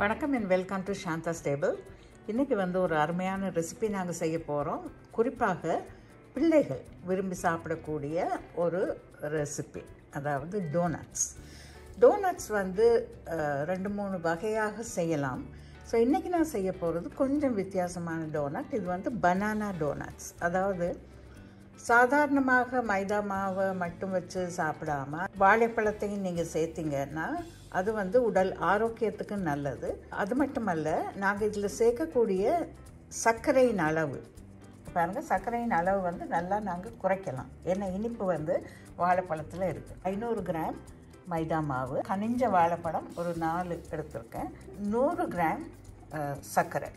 வணக்கம் and welcome to சாந்தா ஸ்டேபிள். இன்றைக்கி ஒரு அருமையான ரெசிபி நாங்கள் செய்ய போகிறோம். குறிப்பாக பிள்ளைகள் விரும்பி சாப்பிடக்கூடிய ஒரு ரெசிபி, அதாவது டோனட்ஸ். டோனட்ஸ் 2-3 வகையாக செய்யலாம். ஸோ இன்றைக்கி நான் செய்ய போகிறது கொஞ்சம் வித்தியாசமான டோனட். இது பனானா டோனட்ஸ். அதாவது சாதாரணமாக மைதா மாவை மட்டும் வச்சு சாப்பிடாமல் வாழைப்பழத்தையும் நீங்கள் சேர்த்திங்கன்னா அது உடல் ஆரோக்கியத்துக்கு நல்லது. அது மட்டுமல்ல, நாங்கள் இதில் சேர்க்கக்கூடிய சர்க்கரையின் அளவு பாருங்கள், சர்க்கரையின் அளவு நல்லா நாங்கள் குறைக்கலாம். ஏன்னா இனிப்பு வாழைப்பழத்தில் இருக்குது. 500 கிராம் மைதா மாவு, கனிஞ்ச வாழைப்பழம் ஒரு 4 எடுத்துருக்கேன், 100 கிராம் சர்க்கரை.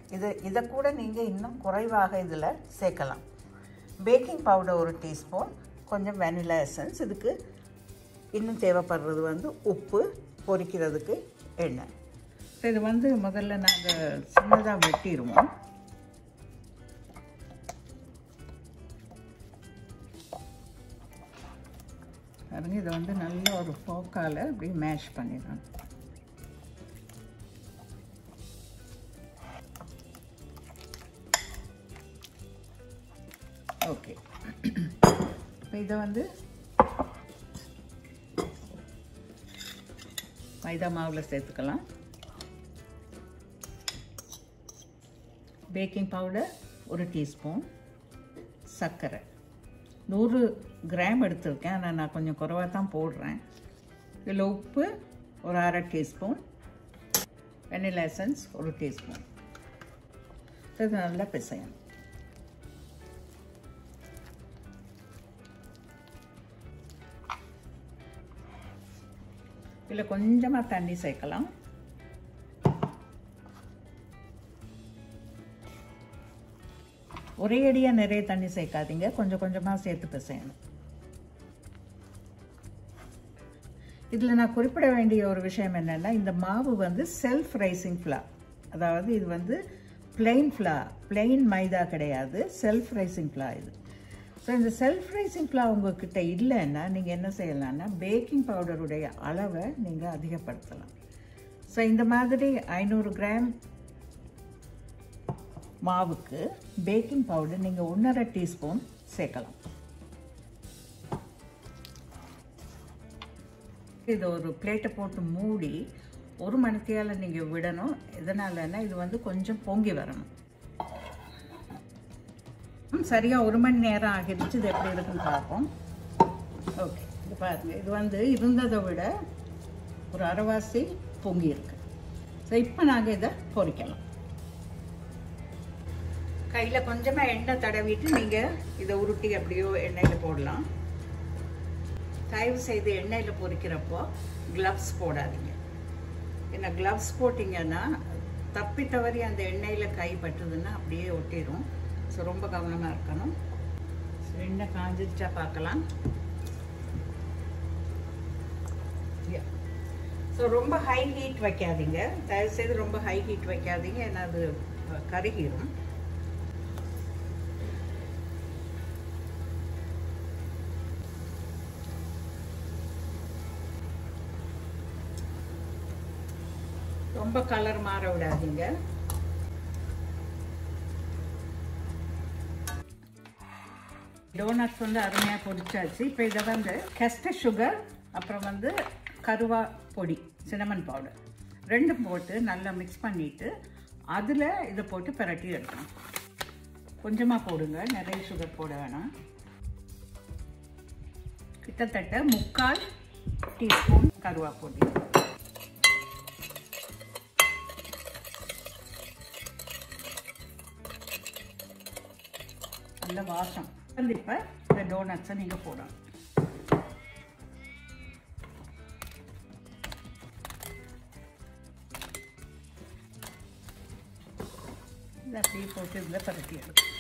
இதை கூட நீங்கள் இன்னும் குறைவாக இதில் சேர்க்கலாம். பேக்கிங் பவுடர் 1 டீஸ்பூன், கொஞ்சம் வெனிலா எசன்ஸ். இதுக்கு இன்னும் தேவைப்படுறது உப்பு, பொரிக்கிறதுக்கு எண்ணெய். ஸோ இது முதல்ல நாங்கள் சின்னதாக வெட்டிடுவோம். பாருங்க, இதை நல்ல ஒரு ஃபோக்கால் அப்படி மேஷ் பண்ணிடணும். ஓகே, இப்போ இதை மைதா மாவில் சேர்த்துக்கலாம். பேக்கிங் பவுடர் 1 டீஸ்பூன், சர்க்கரை 100 கிராம் எடுத்துருக்கேன். ஆனால் நான் கொஞ்சம் குறைவாக தான் போடுறேன். இதில் உப்பு ஒரு 1/2 டீஸ்பூன், வெனிலா எசன்ஸ் 1 டீஸ்பூன். இது நல்லா பிசையணும். இதில் கொஞ்சமாக தண்ணி சேர்க்கலாம். ஒரே அடியாக நிறைய தண்ணி சேர்க்காதீங்க, கொஞ்சம் கொஞ்சமாக சேர்த்து பிசையணும். இதில் நான் குறிப்பிட வேண்டிய ஒரு விஷயம் என்னென்னா, இந்த மாவு செல்ஃப் ரைசிங் ஃப்ளார். அதாவது இது பிளெயின் ஃப்ளார், பிளெயின் மைதா கிடையாது, செல்ஃப் ரைசிங் ஃப்ளார் இது. ஸோ இந்த செல்ஃப் ரைசிங் ஃப்ளார் உங்கள்கிட்ட இல்லைன்னா நீங்கள் என்ன செய்யலாம்னா, பேக்கிங் பவுடருடைய அளவை நீங்கள் அதிகப்படுத்தலாம். ஸோ இந்த மாதிரி 500 கிராம் மாவுக்கு பேக்கிங் பவுடர் நீங்கள் 1/2 டீஸ்பூன் சேர்க்கலாம். இது ஒரு பிளேட்டை போட்டு மூடி 1 மணித்தியால் நீங்கள் விடணும். எதனாலன்னா இது கொஞ்சம் பொங்கி வரணும். சரியாக 1 மணி நேரம் ஆகிடுச்சு. இது எப்படி இருக்குன்னு பார்ப்போம். ஓகே, இது பாருங்கள், இது இருந்ததை விட ஒரு அரைவாசி பொங்கி இருக்கு. ஸோ இப்போ நாங்கள் இதை பொரிக்கலாம். கையில் கொஞ்சமாக எண்ணெய் தடவிட்டு நீங்கள் இதை உருட்டி அப்படியோ எண்ணெயில் போடலாம். தயவு செய்து எண்ணெயில் பொரிக்கிறப்போ க்ளவ்ஸ் போடாதீங்க. ஏன்னா க்ளவ்ஸ் போட்டிங்கன்னா தப்பி தவறி அந்த எண்ணெயில் கை பட்டுதுன்னா அப்படியே ஒட்டிடும். ஸோ ரொம்ப கவனமாக இருக்கணும். ஸோ எண்ணெய் காஞ்சிச்சா பார்க்கலாம். ஸோ ரொம்ப ஹை ஹீட் வைக்காதீங்க, தயவுசெய்து ரொம்ப ஹை ஹீட் வைக்காதீங்க, ஏன்னா அது கருகிடும். ரொம்ப கலர் மாற விடாதீங்க. டோனட்ஸ் அருமையாக பொரிச்சாச்சு. இப்போ இதை கஸ்டர்ட் சுகர், அப்புறம் கருவா பொடி, சினமன் பவுடர் 2 போட்டு நல்லா மிக்ஸ் பண்ணிவிட்டு அதில் இதை போட்டு பிரட்டி எடுக்கணும். கொஞ்சமாக போடுங்க, நிறைய சுகர் போட வேணாம். கிட்டத்தட்ட 3/4 டீஸ்பூன் கருவா பொடி. நல்ல வாசம். இப்போ இந்த டோனட்ஸை நீங்கள் போடணும். இதை அப்படியே போட்டு இதில் பரட்டி எடுக்கும்.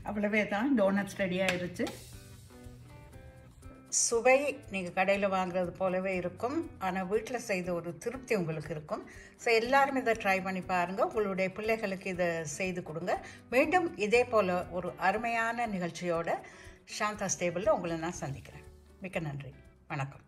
அவ்வளவே தான், டோனட்ஸ் ரெடி ஆயிடுச்சு. சுவை நீங்கள் கடையில் வாங்குறது போலவே இருக்கும். ஆனால் வீட்டில் செய்த ஒரு திருப்தி உங்களுக்கு இருக்கும். ஸோ எல்லாரும் இதை ட்ரை பண்ணி பாருங்கள். உங்களுடைய பிள்ளைகளுக்கு இதை செய்து கொடுங்க. மீண்டும் இதே போல் ஒரு அருமையான நிகழ்ச்சியோட சாந்தாஸ் டேபிளில் உங்களை நான் சந்திக்கிறேன். மிக்க நன்றி. வணக்கம்.